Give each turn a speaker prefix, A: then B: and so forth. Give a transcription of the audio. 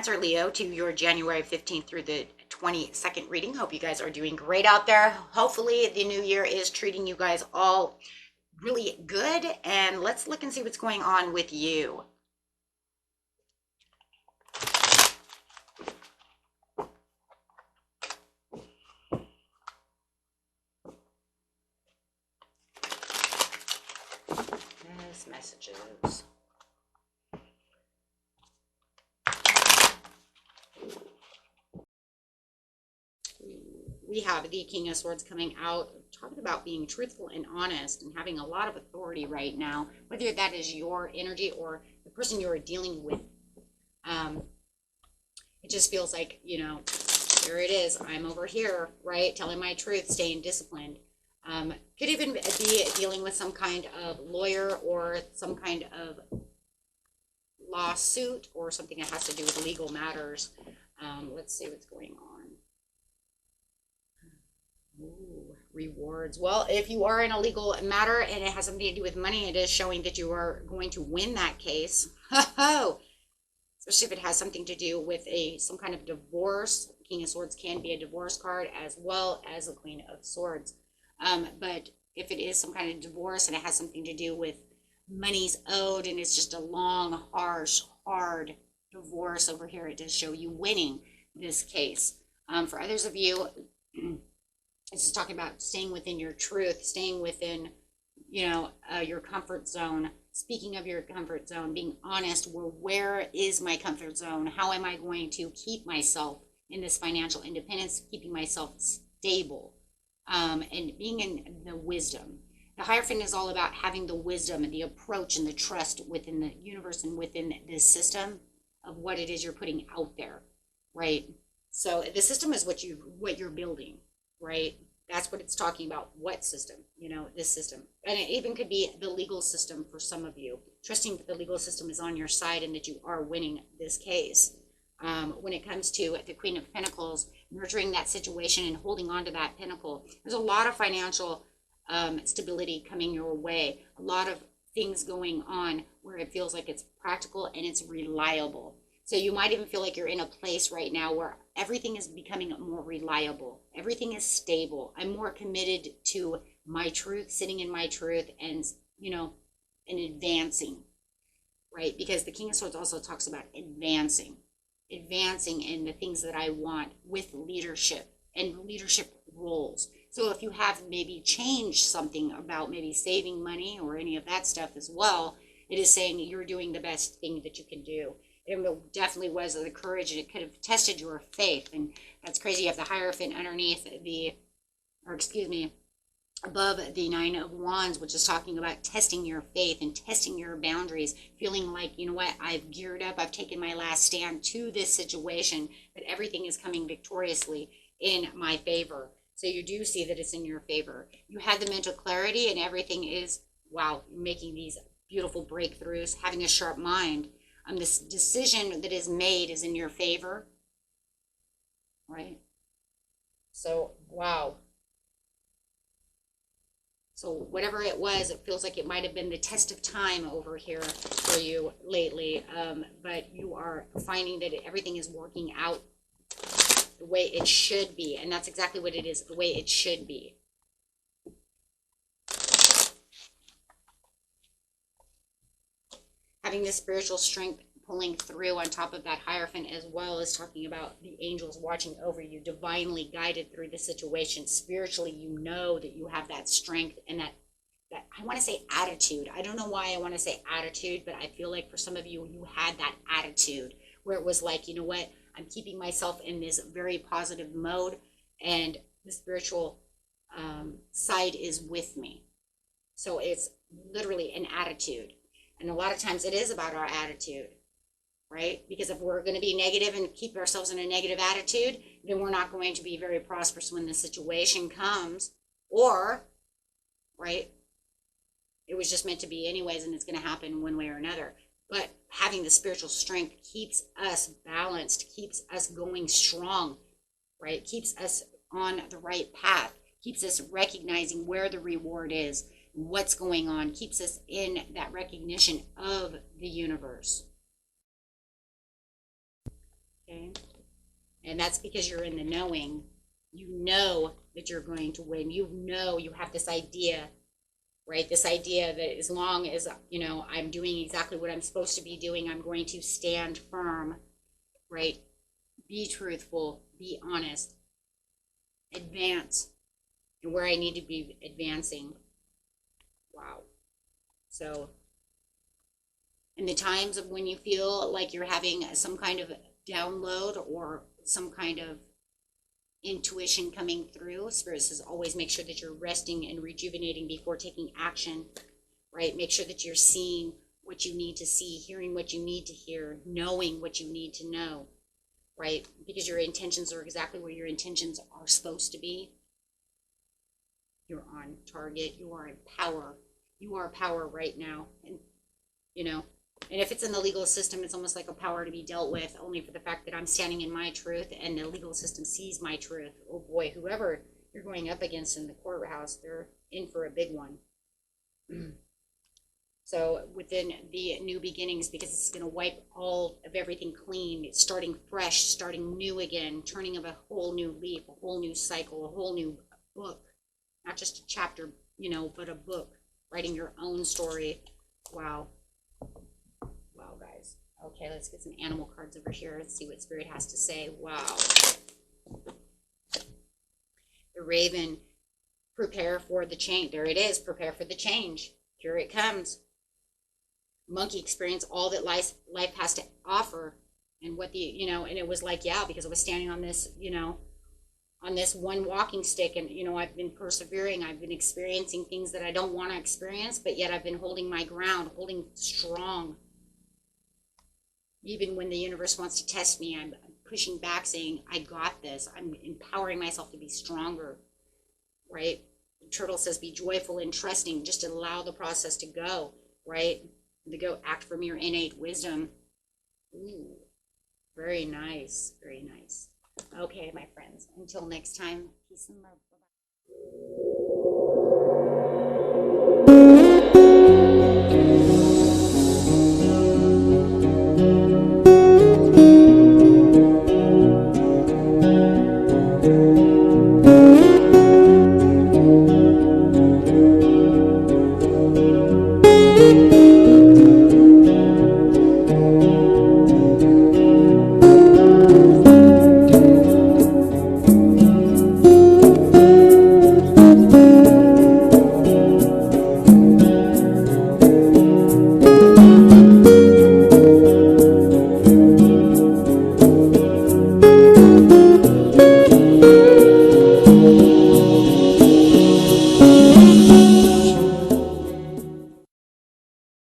A: Cancer, Leo, to your January 15th through the 22nd reading. Hope you guys are doing great out there. Hopefully the new year is treating you guys all really good. And let's look and see what's going on with you. Messages. We have the King of Swords coming out, talking about being truthful and honest and having a lot of authority right now, whether that is your energy or the person you're dealing with. It just feels like, you know, there it is. I'm over here, right? Telling my truth, staying disciplined. Could even be dealing with some kind of lawyer or some kind of lawsuit or something that has to do with legal matters. Let's see what's going on. Ooh, rewards. Well, if you are in a legal matter and it has something to do with money, it is showing that you are going to win that case. Especially if it has something to do with some kind of divorce. King of Swords can be a divorce card as well as the Queen of Swords. But if it is some kind of divorce and it has something to do with money's owed and it's just a long, harsh, hard divorce over here, it does show you winning this case. For others of you, this is talking about staying within your truth, staying within, you know, your comfort zone. Speaking of your comfort zone, being honest, where is my comfort zone? How am I going to keep myself in this financial independence, keeping myself stable, and being in the wisdom. The Hierophant is all about having the wisdom and the approach and the trust within the universe and within this system of what it is you're putting out there, right? So the system is what you're building, right? That's what it's talking about. What system? You know, this system. And it even could be the legal system for some of you, trusting that the legal system is on your side and that you are winning this case. When it comes to the Queen of Pentacles, nurturing that situation and holding on to that pinnacle, there's a lot of financial stability coming your way. A lot of things going on where it feels like it's practical and it's reliable. So you might even feel like you're in a place right now where everything is becoming more reliable. Everything is stable. I'm more committed to my truth, sitting in my truth, and, you know, and advancing, right? Because the King of Swords also talks about advancing in the things that I want with leadership and leadership roles. So if you have maybe changed something about maybe saving money or any of that stuff as well, it is saying you're doing the best thing that you can do. It definitely was the courage, and it could have tested your faith. And that's crazy. You have the Hierophant underneath above the Nine of Wands, which is talking about testing your faith and testing your boundaries, feeling like, you know what, I've geared up, I've taken my last stand to this situation, that everything is coming victoriously in my favor. So you do see that it's in your favor. You had the mental clarity and everything is, wow, making these beautiful breakthroughs, having a sharp mind. This decision that is made is in your favor, right? So, wow. So whatever it was, it feels like it might have been the test of time over here for you lately, but you are finding that everything is working out the way it should be, and that's exactly what it is, the way it should be. Having this spiritual strength pulling through on top of that Hierophant, as well as talking about the angels watching over you, divinely guided through the situation. Spiritually, you know that you have that strength and that I want to say attitude. I don't know why I want to say attitude, but I feel like for some of you, you had that attitude where it was like, you know what, I'm keeping myself in this very positive mode, and the spiritual side is with me. So it's literally an attitude. And a lot of times it is about our attitude, right? Because if we're going to be negative and keep ourselves in a negative attitude, then we're not going to be very prosperous when the situation comes. Or, right, it was just meant to be anyways, and it's going to happen one way or another. But having the spiritual strength keeps us balanced, keeps us going strong, right? Keeps us on the right path, keeps us recognizing where the reward is, what's going on, keeps us in that recognition of the universe. Okay. And that's because you're in the knowing. You know that you're going to win. You know you have this idea, right? This idea that as long as, you know, I'm doing exactly what I'm supposed to be doing, I'm going to stand firm, right? Be truthful, be honest, advance, and where I need to be advancing. Wow. So, in the times of when you feel like you're having some kind of download or some kind of intuition coming through, Spirit says always make sure that you're resting and rejuvenating before taking action, right? Make sure that you're seeing what you need to see, hearing what you need to hear, knowing what you need to know, right? Because your intentions are exactly where your intentions are supposed to be. You're on target. You are in power. You are power right now. And, you know, and if it's in the legal system, it's almost like a power to be dealt with, only for the fact that I'm standing in my truth and the legal system sees my truth. Oh boy, whoever you're going up against in the courthouse, they're in for a big one. So within the new beginnings, because it's going to wipe all of everything clean, starting fresh, starting new again, turning of a whole new leaf, a whole new cycle, a whole new book, not just a chapter, you know, but a book, writing your own story. Wow. Wow, guys. Okay, let's get some animal cards over here and see what Spirit has to say. Wow. The Raven, prepare for the change. There it is, prepare for the change. Here it comes. Monkey, experience all that life has to offer. And what the, you know, and it was like, yeah, because I was standing on this, you know, on this one walking stick, and, you know, I've been persevering. I've been experiencing things that I don't want to experience, but yet I've been holding my ground, holding strong. Even when the universe wants to test me, I'm pushing back, saying, I got this. I'm empowering myself to be stronger, right? The turtle says, be joyful and trusting. Just allow the process to go, right? To go act from your innate wisdom. Ooh, very nice, very nice. Okay, my friends, until next time, peace and love.